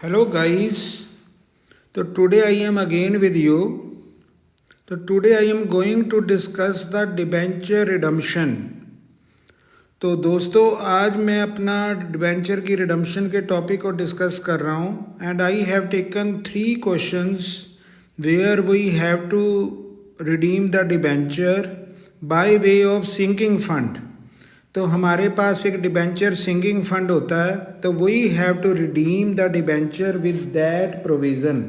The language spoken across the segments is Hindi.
Hello guys, so today I am again with you. So today I am going to discuss the debenture redemption. तो दोस्तों आज मैं अपना डिबेंचर की रिडम्पशन के टॉपिक को डिस्कस कर रहा हूँ and I have taken 3 questions where we have to redeem the debenture by way of sinking fund. तो हमारे पास एक डिबेंचर सिंकिंग फंड होता है, तो we have to redeem the debenture with that provision.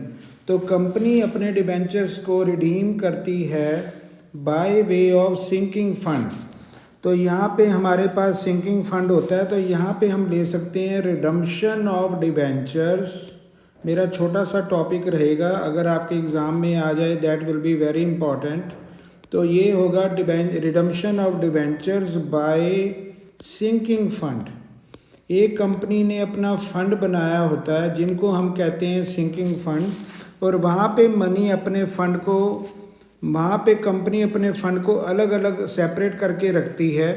तो कंपनी अपने डिबेंचर्स को रिडीम करती है by way of sinking fund. तो यहाँ पे हमारे पास सिंकिंग फंड होता है, तो यहाँ पे हम ले सकते हैं रिडम्पशन ऑफ डिबेंचर्स। मेरा छोटा सा टॉपिक रहेगा, अगर आपके एग्ज़ाम में आ जाए that will be very important. तो ये होगा redemption of debentures by sinking fund. एक कंपनी ने अपना फंड बनाया होता है जिनको हम कहते हैं सिंकिंग फंड, और वहाँ पे मनी अपने फंड को, वहाँ पे कंपनी अपने फंड को अलग अलग सेपरेट करके रखती है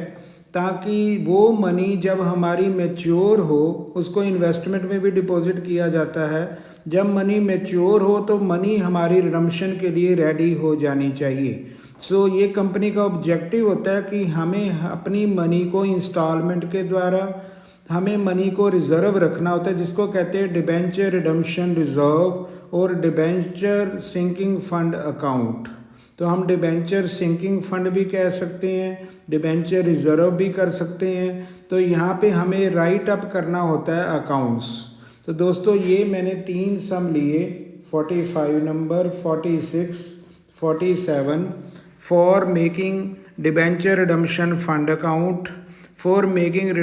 ताकि वो मनी जब हमारी मैच्योर हो उसको इन्वेस्टमेंट में भी डिपॉजिट किया जाता है। जब मनी मैच्योर हो तो मनी हमारी रिडम्पशन के लिए रेडी हो जानी चाहिए। सो ये कंपनी का ऑब्जेक्टिव होता है कि हमें अपनी मनी को इंस्टॉलमेंट के द्वारा हमें मनी को रिज़र्व रखना होता है, जिसको कहते हैं डिबेंचर रिडम्पशन रिज़र्व और डिबेंचर सिंकिंग फंड अकाउंट। तो हम डिबेंचर सिंकिंग फंड भी कह सकते हैं, डिबेंचर रिज़र्व भी कर सकते हैं। तो यहाँ पे हमें राइट अप करना होता है अकाउंट्स। तो दोस्तों ये मैंने 3 सम लिए, 45 number, 46, 47 for making debenture redemption fund account, for making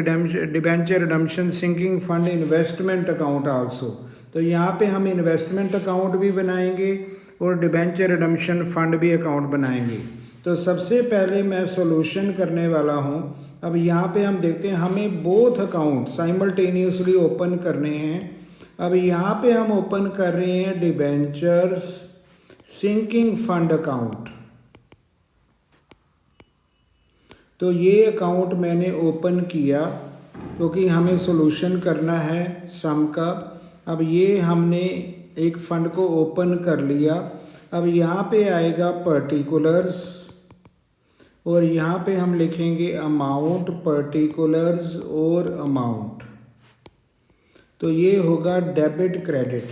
debenture redemption sinking fund investment account also। तो यहाँ पे हम इन्वेस्टमेंट अकाउंट भी बनाएंगे और डिबेंचर रिडम्पशन फंड भी अकाउंट बनाएंगे। तो सबसे पहले मैं सॉल्यूशन करने वाला हूँ। अब यहाँ पे हम देखते हैं हमें बोथ अकाउंट साइमल्टेनियसली ओपन करने हैं। अब यहाँ पे हम ओपन कर रहे हैं डिबेंचर्स सिंकिंग फंड अकाउंट। तो ये अकाउंट मैंने ओपन किया क्योंकि हमें सॉल्यूशन करना है सम का। अब ये हमने एक फ़ंड को ओपन कर लिया। अब यहाँ पे आएगा पर्टिकुलर्स और यहाँ पे हम लिखेंगे अमाउंट, पर्टिकुलर्स और अमाउंट। तो ये होगा डेबिट क्रेडिट।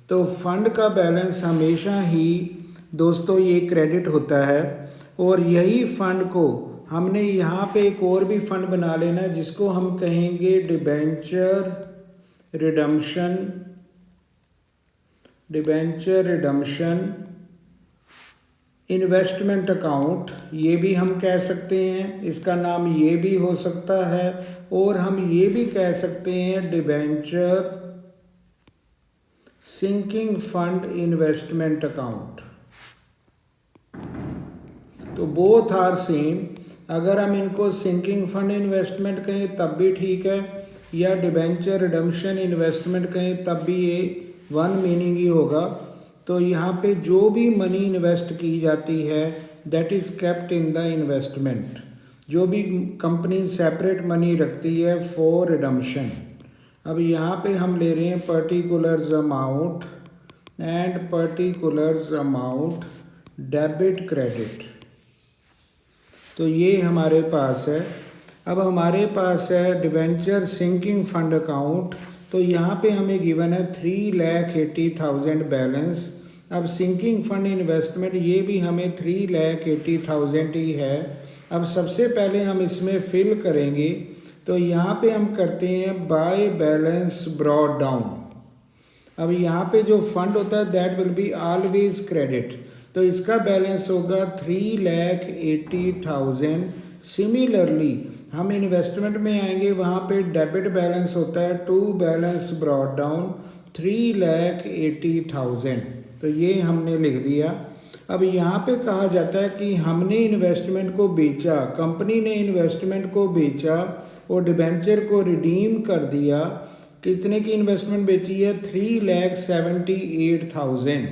तो फंड का बैलेंस हमेशा ही दोस्तों ये क्रेडिट होता है, और यही फंड को हमने यहाँ पे एक और भी फंड बना लेना है जिसको हम कहेंगे डिबेंचर रिडम्पशन इन्वेस्टमेंट अकाउंट। ये भी हम कह सकते हैं, इसका नाम ये भी हो सकता है, और हम ये भी कह सकते हैं debenture sinking fund investment account. तो बोथ आर सेम। अगर हम इनको सिंकिंग फंड इन्वेस्टमेंट कहें तब भी ठीक है, या डिबेंचर रिडम्पशन इन्वेस्टमेंट कहें तब भी ये वन मीनिंग ही होगा। तो यहाँ पे जो भी मनी इन्वेस्ट की जाती है that is kept in the investment. जो भी कंपनी सेपरेट मनी रखती है फॉर रिडम्पशन। अब यहाँ पे हम ले रहे हैं particulars amount and particulars amount debit credit. तो ये हमारे पास है। अब हमारे पास है डिबेंचर सिंकिंग फंड अकाउंट। तो यहाँ पे हमें गिवन है 3,80,000 बैलेंस। अब सिंकिंग फंड इन्वेस्टमेंट ये भी हमें 3,80,000 ही है। अब सबसे पहले हम इसमें फिल करेंगे। तो यहाँ पे हम करते हैं बाय बैलेंस ब्रॉट डाउन। अब यहाँ पे जो फंड होता है that will be always credit. तो इसका बैलेंस होगा 3,80,000। सिमिलरली हम इन्वेस्टमेंट में आएंगे, वहाँ पे डेबिट बैलेंस होता है टू बैलेंस ब्रॉट डाउन 3,80,000। तो ये हमने लिख दिया। अब यहाँ पे कहा जाता है कि हमने इन्वेस्टमेंट को बेचा, कंपनी ने इन्वेस्टमेंट को बेचा और डिबेंचर को रिडीम कर दिया। कितने की इन्वेस्टमेंट बेची है? 3,78,000।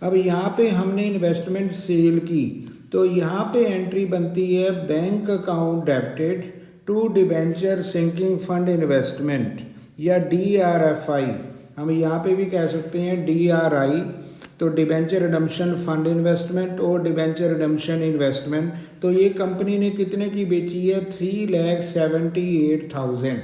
अब यहाँ पे हमने इन्वेस्टमेंट सेल की, तो यहाँ पे एंट्री बनती है bank account debited to debenture sinking fund investment या DRFI। हम यहाँ पे भी कह सकते हैं DRI, तो डिबेंचर रिडम्पशन फंड इन्वेस्टमेंट और डिबेंचर रिडम्पशन इन्वेस्टमेंट। तो ये कंपनी ने कितने की बेची है? 3,78,000।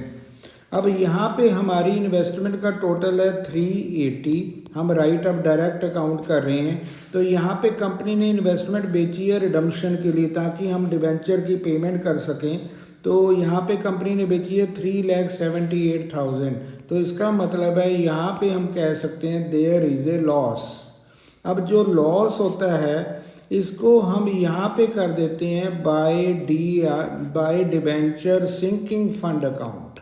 अब यहाँ पे हमारी इन्वेस्टमेंट का टोटल है 380। हम राइट ऑफ डायरेक्ट अकाउंट कर रहे हैं। तो यहाँ पे कंपनी ने इन्वेस्टमेंट बेची है रिडम्पशन के लिए, ताकि हम डिबेंचर की पेमेंट कर सकें। तो यहाँ पे कंपनी ने बेची है 3,78,000। तो इसका मतलब है यहाँ पे हम कह सकते हैं देयर इज़ ए लॉस। अब जो लॉस होता है इसको हम यहाँ पे कर देते हैं by debenture sinking fund account.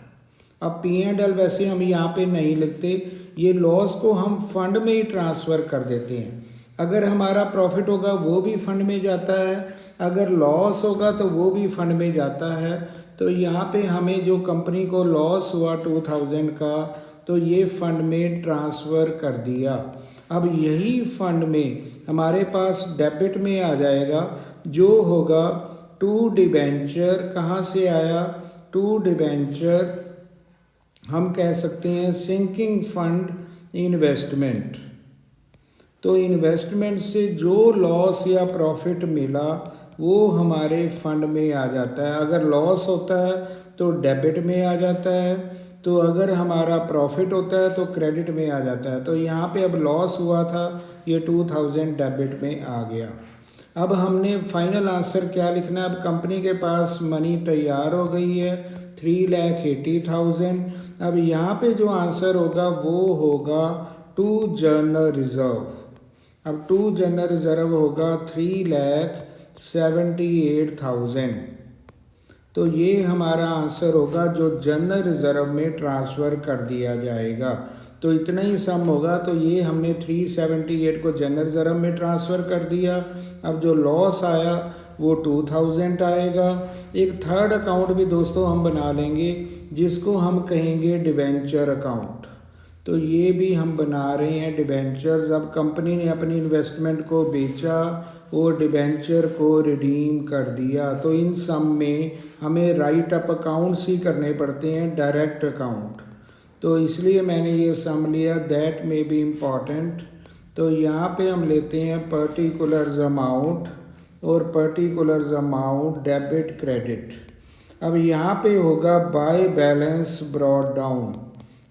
अब P&L वैसे हम यहाँ पे नहीं लिखते, ये लॉस को हम फंड में ही ट्रांसफ़र कर देते हैं। अगर हमारा प्रॉफिट होगा वो भी फंड में जाता है, अगर लॉस होगा तो वो भी फंड में जाता है। तो यहाँ पे हमें जो कंपनी को लॉस हुआ 2000 का, तो ये फंड में ट्रांसफ़र कर दिया। अब यही फंड में हमारे पास डेबिट में आ जाएगा, जो होगा टू डिबेंचर। कहाँ से आया? टू डिबेंचर हम कह सकते हैं सिंकिंग फंड इन्वेस्टमेंट। तो इन्वेस्टमेंट से जो लॉस या प्रॉफिट मिला वो हमारे फंड में आ जाता है। अगर लॉस होता है तो डेबिट में आ जाता है, तो अगर हमारा प्रॉफिट होता है तो क्रेडिट में आ जाता है। तो यहाँ पे अब लॉस हुआ था, ये 2000 डेबिट में आ गया। अब हमने फाइनल आंसर क्या लिखना है? अब कंपनी के पास मनी तैयार हो गई है 3,80,000। अब यहाँ पे जो आंसर होगा वो होगा टू जनरल रिजर्व। अब टू जनरल रिजर्व होगा 3,78,000। तो ये हमारा आंसर होगा जो जनरल रिजर्व में ट्रांसफ़र कर दिया जाएगा। तो इतना ही सम होगा। तो ये हमने 378 को जनरल रिजर्व में ट्रांसफ़र कर दिया। अब जो लॉस आया वो 2000 आएगा। एक थर्ड अकाउंट भी दोस्तों हम बना लेंगे, जिसको हम कहेंगे डिबेंचर अकाउंट। तो ये भी हम बना रहे हैं डिबेंचर्स। अब कंपनी ने अपनी इन्वेस्टमेंट को बेचा और डिबेंचर को रिडीम कर दिया। तो इन सम में हमें राइट अप अकाउंट्स ही करने पड़ते हैं, डायरेक्ट अकाउंट। तो इसलिए मैंने ये सम लिया, दैट मे बी इम्पॉर्टेंट। तो यहाँ पे हम लेते हैं पर्टिकुलर्स अमाउंट और पर्टिकुलर्स अमाउंट डेबिट क्रेडिट। अब यहाँ पे होगा बाय बैलेंस ब्रॉट डाउन।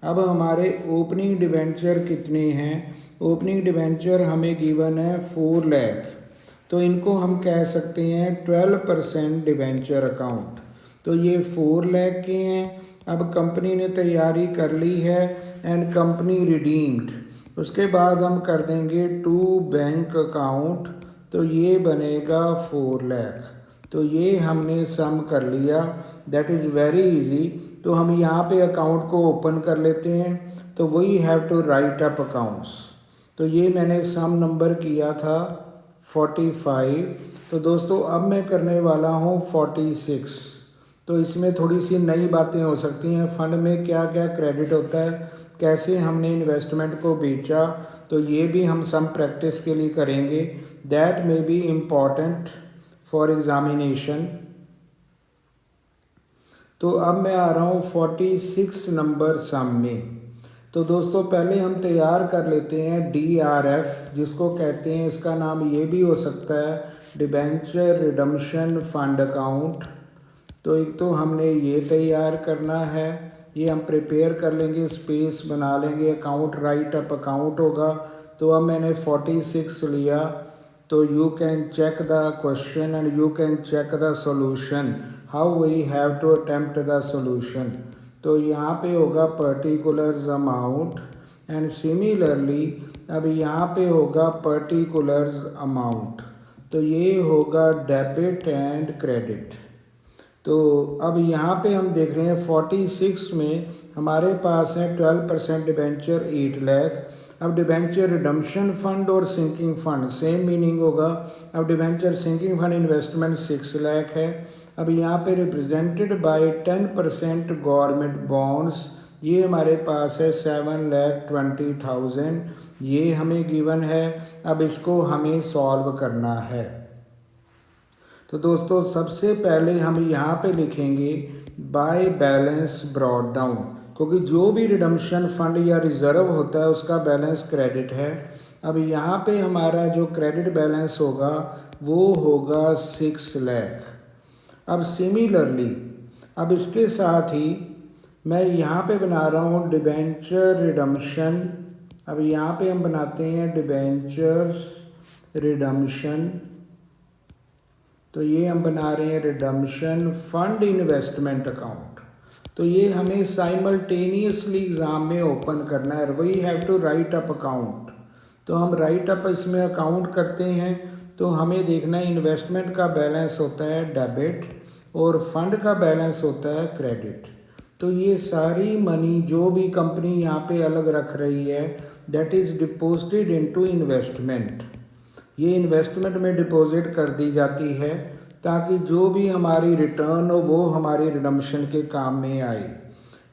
अब हमारे ओपनिंग डिबेंचर कितने हैं? ओपनिंग डिबेंचर हमें गिवन है 4 लाख। तो इनको हम कह सकते हैं 12% डिबेंचर अकाउंट। तो ये 4 लाख के हैं। अब कंपनी ने तैयारी कर ली है एंड कंपनी रिडीम्ड। उसके बाद हम कर देंगे टू बैंक अकाउंट। तो ये बनेगा 4 लाख। तो ये हमने सम कर लिया, दैट इज़ वेरी इजी। तो हम यहाँ पे अकाउंट को ओपन कर लेते हैं। तो we have to write up accounts. तो ये मैंने सम नंबर किया था 45। तो दोस्तों अब मैं करने वाला हूँ 46। तो इसमें थोड़ी सी नई बातें हो सकती हैं। फंड में क्या क्या क्रेडिट होता है, कैसे हमने इन्वेस्टमेंट को बेचा, तो ये भी हम सम प्रैक्टिस के लिए करेंगे। That may be important for examination. तो अब मैं आ रहा हूँ 46 नंबर सम में। तो दोस्तों पहले हम तैयार कर लेते हैं DRF, जिसको कहते हैं, इसका नाम ये भी हो सकता है डिबेंचर रिडम्पशन फंड अकाउंट। तो एक तो हमने ये तैयार करना है, ये हम प्रिपेयर कर लेंगे, स्पेस बना लेंगे, अकाउंट राइट अप अकाउंट होगा। तो अब मैंने 46 लिया। तो you can check the question and you can check the solution, how we have to attempt the solution. तो यहाँ पे होगा पर्टिकुलर्स अमाउंट एंड सिमिलरली अब यहाँ पे होगा पर्टिकुलर्स अमाउंट। तो ये होगा डेबिट एंड क्रेडिट। तो अब यहाँ पे हम देख रहे हैं 46 में हमारे पास है 12% डिबेंचर 8 लाख। अब डिबेंचर रिडम्पशन फंड और सिंकिंग फंड सेम मीनिंग होगा। अब debenture sinking fund investment 6 lakh है। अब यहाँ पे रिप्रेजेंटेड बाय 10% गवर्नमेंट बॉन्ड्स, ये हमारे पास है 7,20,000। ये हमें गिवन है। अब इसको हमें सॉल्व करना है। तो दोस्तों सबसे पहले हम यहाँ पे लिखेंगे बाय बैलेंस ब्रॉट डाउन। क्योंकि जो भी रिडम्पशन फंड या रिज़र्व होता है उसका बैलेंस क्रेडिट है। अब यहाँ पे हमारा जो क्रेडिट बैलेंस होगा वो होगा 6 लाख। अब सिमिलरली अब इसके साथ ही मैं यहाँ पे बना रहा हूँ डिबेंचर रिडम्पशन। अब यहाँ पे हम बनाते हैं डिबेंचर्स रिडम्पशन। तो ये हम बना रहे हैं रिडम्पशन फंड इन्वेस्टमेंट अकाउंट। तो ये हमें साइमल्टेनियसली एग्ज़ाम में ओपन करना है। We have to write up account. तो हम राइट अप इसमें अकाउंट करते हैं। तो हमें देखना है इन्वेस्टमेंट का बैलेंस होता है डेबिट और फंड का बैलेंस होता है क्रेडिट। तो ये सारी मनी जो भी कंपनी यहाँ पे अलग रख रही है that is deposited into investment. ये इन्वेस्टमेंट में डिपॉजिट कर दी जाती है ताकि जो भी हमारी रिटर्न हो वो हमारी रिडम्पशन के काम में आए।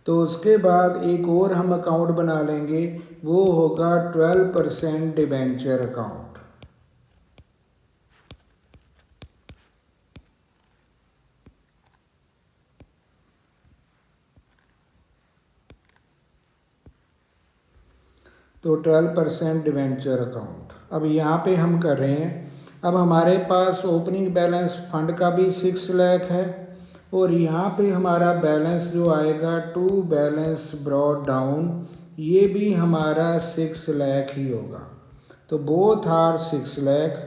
तो उसके बाद एक और हम अकाउंट बना लेंगे, वो होगा 12% डिबेंचर अकाउंट। तो 12% डिबेंचर अकाउंट। अब यहाँ पे हम कर रहे हैं, अब हमारे पास ओपनिंग बैलेंस फंड का भी 6 लाख है और यहाँ पे हमारा बैलेंस जो आएगा टू बैलेंस ब्रॉट डाउन ये भी हमारा 6 लाख ही होगा। तो बोथ आर 6 लाख।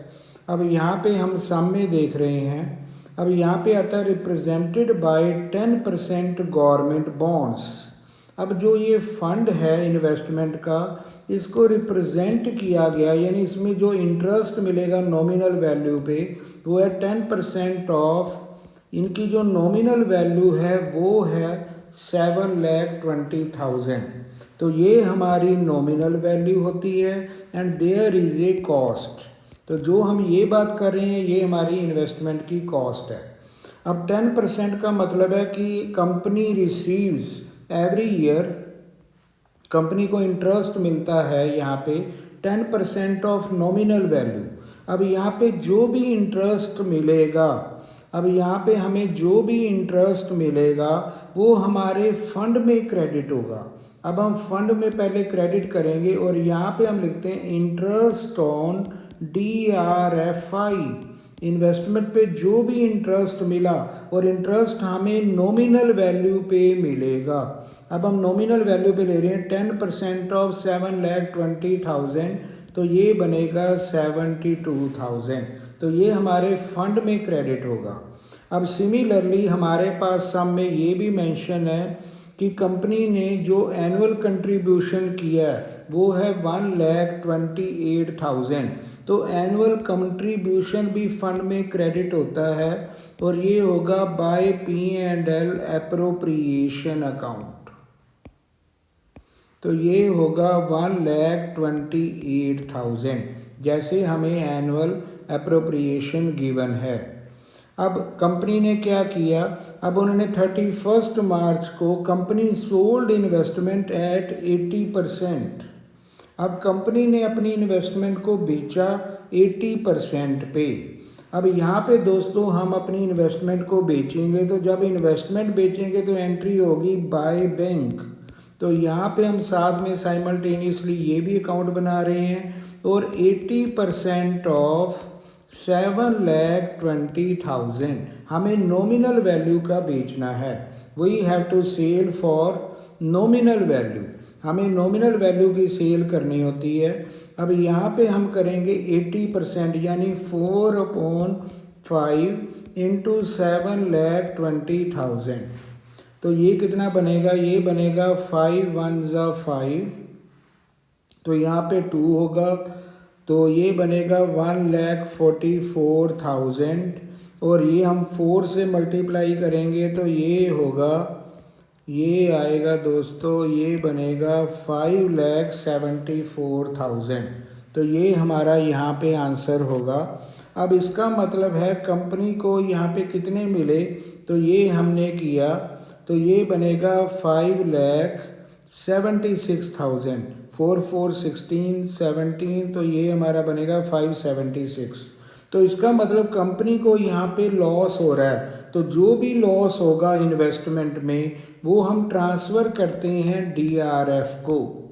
अब यहाँ पे हम सामने देख रहे हैं, अब यहाँ पे आता है रिप्रेजेंटेड बाय 10% गवर्नमेंट बॉन्ड्स। अब जो ये फंड है इन्वेस्टमेंट का इसको रिप्रेजेंट किया गया, यानी इसमें जो इंटरेस्ट मिलेगा नॉमिनल वैल्यू पे वो है 10% ऑफ इनकी जो नॉमिनल वैल्यू है वो है 7,20,000। तो ये हमारी नॉमिनल वैल्यू होती है and there is a cost. तो जो हम ये बात कर रहे हैं ये हमारी इन्वेस्टमेंट की कॉस्ट है। अब 10% का मतलब है कि company receives every year, company को इंटरेस्ट मिलता है यहाँ पे 10% ऑफ नॉमिनल वैल्यू। अब यहाँ पे जो भी इंटरेस्ट मिलेगा, अब यहाँ पे हमें जो भी इंटरेस्ट मिलेगा वो हमारे फंड में क्रेडिट होगा। अब हम फंड में पहले क्रेडिट करेंगे और यहाँ पे हम लिखते हैं इंटरेस्ट ऑन DRFI। इन्वेस्टमेंट पे जो भी इंटरेस्ट मिला और इंटरेस्ट हमें नॉमिनल वैल्यू पे मिलेगा। अब हम नॉमिनल वैल्यू पे ले रहे हैं 10% ऑफ 7,20,000, तो ये बनेगा 72,000। तो ये हमारे फंड में क्रेडिट होगा। अब सिमिलरली हमारे पास सम में ये भी मेंशन है कि कंपनी ने जो एनुअल कंट्रीब्यूशन किया है वो है 1,28,000। तो एनुअल कंट्रीब्यूशन भी फंड में क्रेडिट होता है और ये होगा बाय P&L एप्रोप्रिएशन अकाउंट। तो ये होगा 1,28,000 जैसे हमें एनुअल एप्रोप्रिएशन गिवन है। अब कंपनी ने क्या किया, अब उन्होंने 31 मार्च को कंपनी सोल्ड इन्वेस्टमेंट एट 80%। अब कंपनी ने अपनी इन्वेस्टमेंट को बेचा 80% पे। अब यहाँ पे दोस्तों हम अपनी इन्वेस्टमेंट को बेचेंगे, तो जब इन्वेस्टमेंट बेचेंगे तो एंट्री होगी बाय बैंक। तो यहाँ पे हम साथ में साइमल्टेनियसली ये भी अकाउंट बना रहे हैं और 80% ऑफ 7,20,000 हमें नॉमिनल वैल्यू का बेचना है। We have to sell for nominal value, हमें नॉमिनल वैल्यू की सेल करनी होती है। अब यहाँ पे हम करेंगे 80% यानी 4/5 इंटू 7,20,000। तो ये कितना बनेगा, ये बनेगा 5 1 ज़ा 5, तो यहाँ पे 2 होगा, तो ये बनेगा 1,44,000 और ये हम 4 से मल्टीप्लाई करेंगे तो ये होगा, ये आएगा दोस्तों, ये बनेगा 5,74,000। तो ये हमारा यहाँ पे आंसर होगा। अब इसका मतलब है कंपनी को यहाँ पे कितने मिले, तो ये हमने किया तो ये बनेगा 5,76,000। 4 4 16 17, तो ये हमारा बनेगा 576। तो इसका मतलब कंपनी को यहाँ पे लॉस हो रहा है, तो जो भी लॉस होगा इन्वेस्टमेंट में वो हम ट्रांसफ़र करते हैं डीआरएफ को,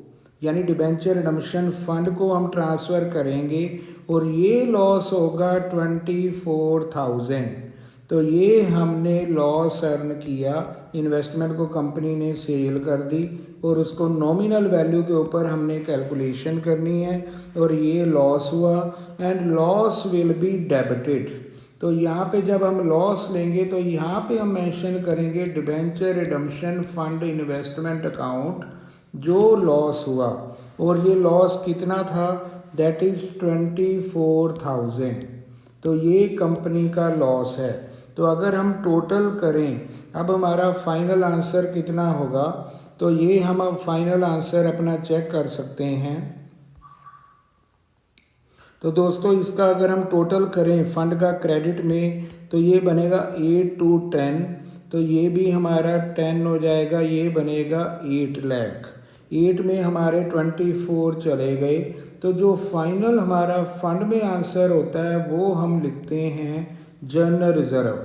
यानी डिबेंचर रिडम्पशन फंड को हम ट्रांसफ़र करेंगे और ये लॉस होगा 24,000। तो ये हमने लॉस अर्न किया, इन्वेस्टमेंट को कंपनी ने सेल कर दी और उसको नॉमिनल वैल्यू के ऊपर हमने कैलकुलेशन करनी है और ये लॉस हुआ and loss will be debited. तो यहाँ पे जब हम लॉस लेंगे तो यहाँ पे हम मेंशन करेंगे debenture redemption fund investment account जो लॉस हुआ, और ये लॉस कितना था, दैट इज़ 24,000। तो ये कंपनी का लॉस है। तो अगर हम टोटल करें, अब हमारा फाइनल आंसर कितना होगा, तो ये हम अब फाइनल आंसर अपना चेक कर सकते हैं। तो दोस्तों इसका अगर हम टोटल करें फंड का क्रेडिट में तो ये बनेगा 8 to 10, तो ये भी हमारा 10 हो जाएगा, ये बनेगा 8 लाख। 8 में हमारे 24 चले गए, तो जो फाइनल हमारा फंड में आंसर होता है वो हम लिखते हैं जनरल रिजर्व।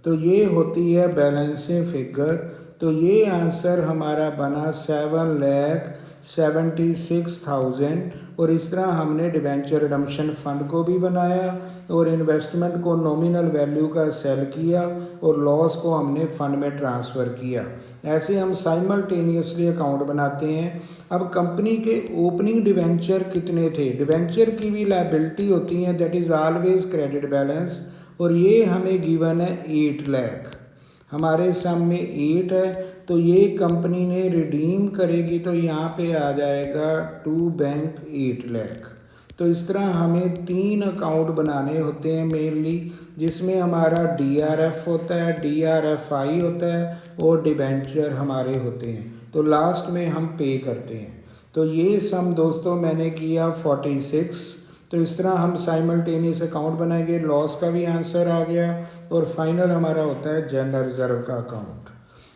तो ये होती है बैलेंसिंग फिगर। तो ये आंसर हमारा बना 7,76,000। और इस तरह हमने डिबेंचर रिडम्पशन फंड को भी बनाया और इन्वेस्टमेंट को नॉमिनल वैल्यू का सेल किया और लॉस को हमने फंड में ट्रांसफ़र किया। ऐसे हम साइमल्टेनियसली अकाउंट बनाते हैं। अब कंपनी के ओपनिंग डिबेंचर कितने थे, डिबेंचर की भी लायबिलिटी होती है, that is always credit balance, और ये हमें गिवन है 8 लाख। हमारे सामने 8 है, तो ये कंपनी ने रिडीम करेगी तो यहाँ पे आ जाएगा टू बैंक 8 लाख। तो इस तरह हमें 3 अकाउंट बनाने होते हैं मेनली, जिसमें हमारा डीआरएफ होता है, डीआरएफआई होता है और डिबेंचर हमारे होते हैं। तो लास्ट में हम पे करते हैं। तो ये सम दोस्तों मैंने किया 46। तो इस तरह हम साइमल्टेनियस अकाउंट बनाएंगे, लॉस का भी आंसर आ गया और फाइनल हमारा होता है जनरल रिजर्व का अकाउंट।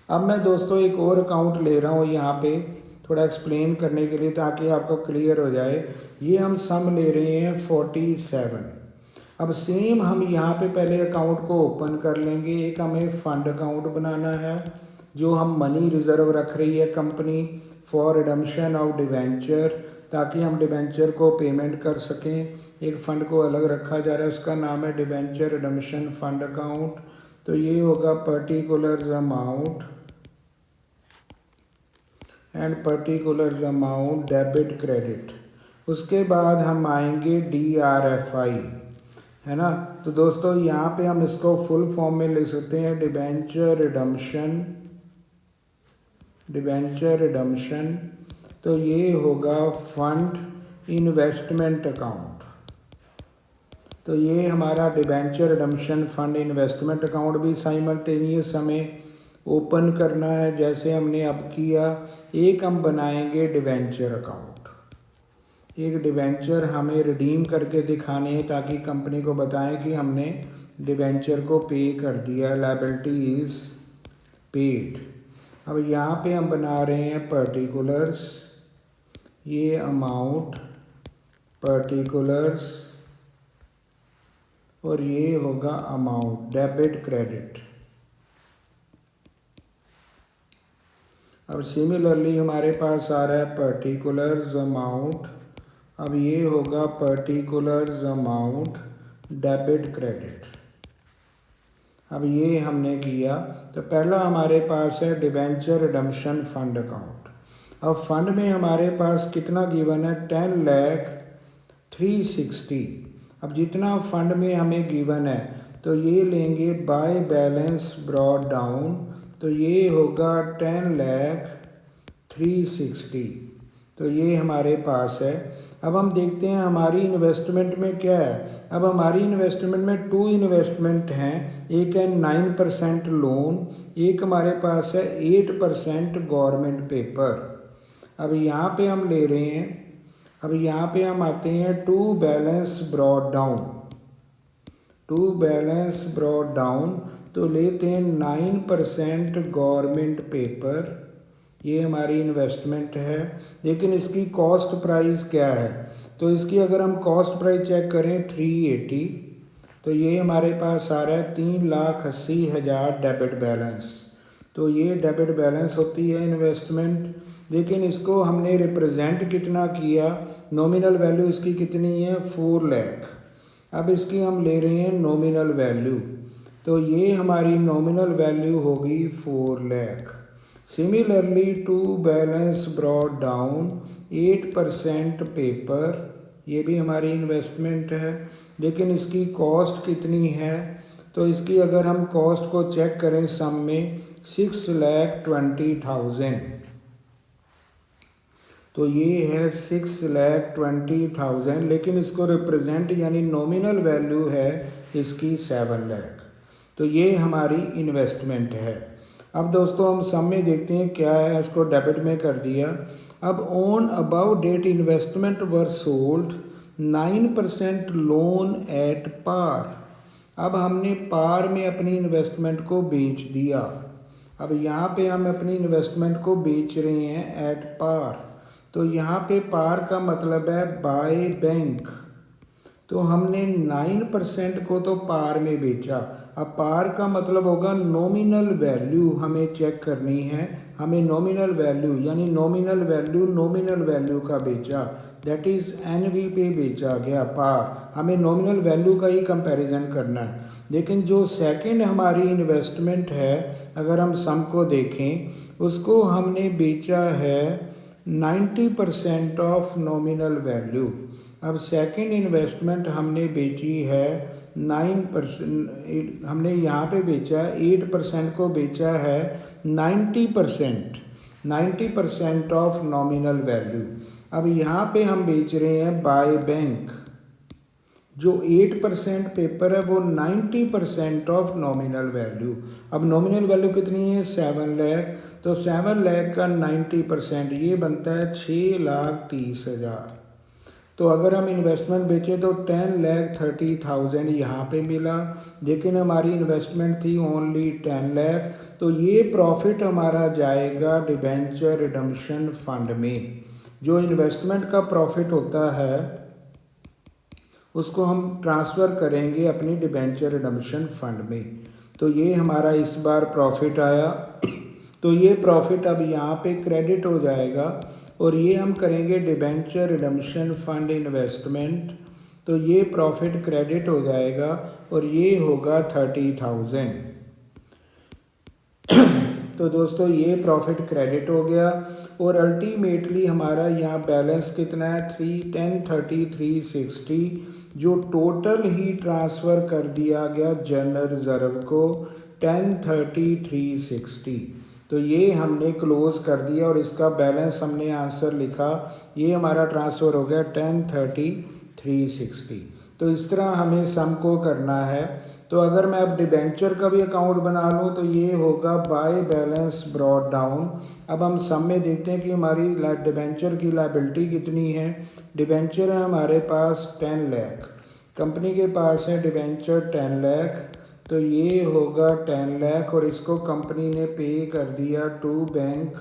अब मैं दोस्तों एक और अकाउंट ले रहा हूँ यहाँ पे थोड़ा एक्सप्लेन करने के लिए ताकि आपको क्लियर हो जाए। ये हम सम ले रहे हैं 47। अब सेम हम यहाँ पे पहले अकाउंट को ओपन कर लेंगे। एक हमें फंड अकाउंट बनाना है जो हम मनी रिजर्व रख रही है company for redemption of debenture, ताकि हम डिबेंचर को पेमेंट कर सकें। एक फ़ंड को अलग रखा जा रहा है, उसका नाम है डिबेंचर रिडम्पशन फंड अकाउंट। तो ये होगा particulars amount and particulars amount debit credit. उसके बाद हम आएंगे डीआरएफआई, है ना। तो दोस्तों यहाँ पे हम इसको फुल फॉर्म में लिख सकते हैं डिबेंचर रिडम्पशन। तो ये होगा फंड इन्वेस्टमेंट अकाउंट। तो ये हमारा debenture redemption fund investment account भी साइमल्टेनियस हमें ओपन करना है जैसे हमने अब किया। एक हम बनाएंगे डिबेंचर अकाउंट, एक डिबेंचर हमें रिडीम करके दिखाने हैं ताकि कंपनी को बताएं कि हमने डिबेंचर को पे कर दिया, लायबिलिटी इज़ पेड। अब यहाँ पे हम बना रहे हैं पर्टिकुलर्स, ये अमाउंट पर्टिकुलर्स और ये होगा अमाउंट डेबिट क्रेडिट। अब सिमिलरली हमारे पास आ रहा है पर्टिकुलर्स अमाउंट, अब ये होगा पर्टिकुलर्स अमाउंट डेबिट क्रेडिट। अब ये हमने किया। तो पहला हमारे पास है डिबेंचर रिडम्पशन फंड अकाउंट। अब फंड में हमारे पास कितना गिवन है, 10,03,60। अब जितना फंड में हमें गिवन है तो ये लेंगे बाय बैलेंस ब्रॉट डाउन, तो ये होगा 10,03,60। तो ये हमारे पास है। अब हम देखते हैं हमारी इन्वेस्टमेंट में क्या है। अब हमारी इन्वेस्टमेंट में 2 इन्वेस्टमेंट हैं, एक है 9% लोन, एक हमारे पास है 8% गवर्नमेंट पेपर। अब यहाँ पे हम ले रहे हैं, अब यहाँ पे हम आते हैं टू बैलेंस ब्रॉट डाउन, तो लेते हैं 9% गवर्नमेंट पेपर, ये हमारी इन्वेस्टमेंट है। लेकिन इसकी कॉस्ट प्राइस क्या है, तो इसकी अगर हम कॉस्ट प्राइस चेक करें 380, तो ये हमारे पास आ रहा है 3,80,000 डेबिट बैलेंस। तो ये डेबिट बैलेंस होती है इन्वेस्टमेंट, लेकिन इसको हमने रिप्रेजेंट कितना किया, नॉमिनल वैल्यू इसकी कितनी है 4 लाख। अब इसकी हम ले रहे हैं नॉमिनल वैल्यू, तो ये हमारी नॉमिनल वैल्यू होगी 4 lakh. Similarly to balance brought down 8% paper, ये भी हमारी इन्वेस्टमेंट है, लेकिन इसकी कॉस्ट कितनी है, तो इसकी अगर हम कॉस्ट को चेक करें सम में 6,20,000, तो ये है 6,20,000, लेकिन इसको रिप्रेजेंट यानी नॉमिनल वैल्यू है इसकी 7 लाख। तो ये हमारी इन्वेस्टमेंट है। अब दोस्तों हम सम में देखते हैं क्या है, इसको डेबिट में कर दिया। अब on about date investment were sold 9% loan at par. अब हमने पार में अपनी इन्वेस्टमेंट को बेच दिया। अब यहाँ पे हम अपनी इन्वेस्टमेंट को बेच रहे हैं एट पार, तो यहाँ पे पार का मतलब है बाय बैंक। तो हमने 9% को तो पार में बेचा। अब पार का मतलब होगा नॉमिनल वैल्यू हमें चेक करनी है, हमें नॉमिनल वैल्यू यानी नॉमिनल वैल्यू का बेचा, दैट इज़ NV पे बेचा गया पार। हमें नॉमिनल वैल्यू का ही कंपैरिजन करना है। लेकिन जो सेकंड हमारी इन्वेस्टमेंट है, अगर हम सम को देखें, उसको हमने बेचा है 90% ऑफ नॉमिनल वैल्यू। अब सेकंड इन्वेस्टमेंट हमने बेची है 9%, हमने यहाँ पे बेचा है 8% को बेचा है 90% ऑफ नॉमिनल वैल्यू। अब यहाँ पे हम बेच रहे हैं बाय बैंक, जो 8% पेपर है वो 90% ऑफ नॉमिनल वैल्यू। अब नॉमिनल वैल्यू कितनी है 7 लाख, तो 7 लाख का 90% ये बनता है 6,30,000। तो अगर हम इन्वेस्टमेंट बेचें तो 10,30,000 यहाँ पे मिला, लेकिन हमारी इन्वेस्टमेंट थी ओनली 10 लाख। तो ये प्रॉफिट हमारा जाएगा डिबेंचर रिडम्पशन फंड में। जो इन्वेस्टमेंट का प्रॉफिट होता है उसको हम ट्रांसफ़र करेंगे अपनी डिबेंचर रिडम्पशन फंड में। तो ये हमारा इस बार प्रॉफिट आया, तो ये प्रॉफिट अब यहाँ पे क्रेडिट हो जाएगा और ये हम करेंगे डिबेंचर रिडम्पशन फंड इन्वेस्टमेंट। तो ये प्रॉफिट क्रेडिट हो जाएगा और ये होगा 30,000। तो दोस्तों ये प्रॉफिट क्रेडिट हो गया और अल्टीमेटली हमारा यहाँ बैलेंस कितना है 10,33,60, जो टोटल ही ट्रांसफ़र कर दिया गया जनरल रिजर्व को 10,33,60। तो ये हमने क्लोज कर दिया और इसका बैलेंस हमने आंसर लिखा, ये हमारा ट्रांसफ़र हो गया 10,33,60। तो इस तरह हमें सम को करना है। तो अगर मैं अब डिबेंचर का भी अकाउंट बना लूँ तो ये होगा बाय बैलेंस ब्रॉट डाउन। अब हम सम में देखते हैं कि हमारी डिबेंचर की लायबिलिटी कितनी है। डिबेंचर है हमारे पास 10 लाख, कंपनी के पास है डिबेंचर 10 लाख, तो ये होगा 10 लाख और इसको कंपनी ने पे कर दिया टू बैंक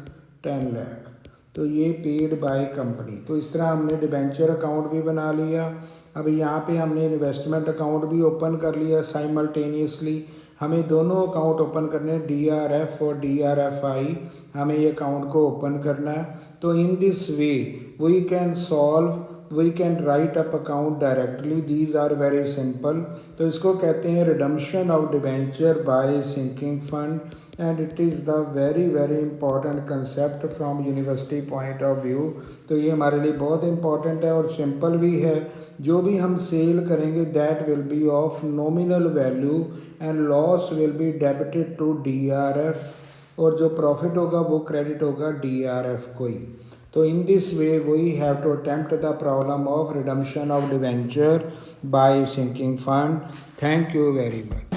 10 लाख, तो ये पेड बाय कंपनी। तो इस तरह हमने डिबेंचर अकाउंट भी बना लिया। अब यहाँ पे हमने इन्वेस्टमेंट अकाउंट भी ओपन कर लिया साइमल्टेनियसली। हमें दोनों अकाउंट ओपन करने हैं, DRF और DRFI, हमें ये अकाउंट को ओपन करना है। तो in this way we can write up account directly, these are very simple. तो इसको कहते हैं redemption of debenture by sinking fund and it is the very important concept from university point of view. तो ये हमारे लिए बहुत इंपॉर्टेंट है और सिंपल भी है। जो भी हम सेल करेंगे that will be of nominal value and loss will be debited to DRF, और जो प्रॉफिट होगा वो क्रेडिट होगा DRF को ही। तो in this way we have to attempt the problem of redemption of debenture by sinking fund. Thank you very much.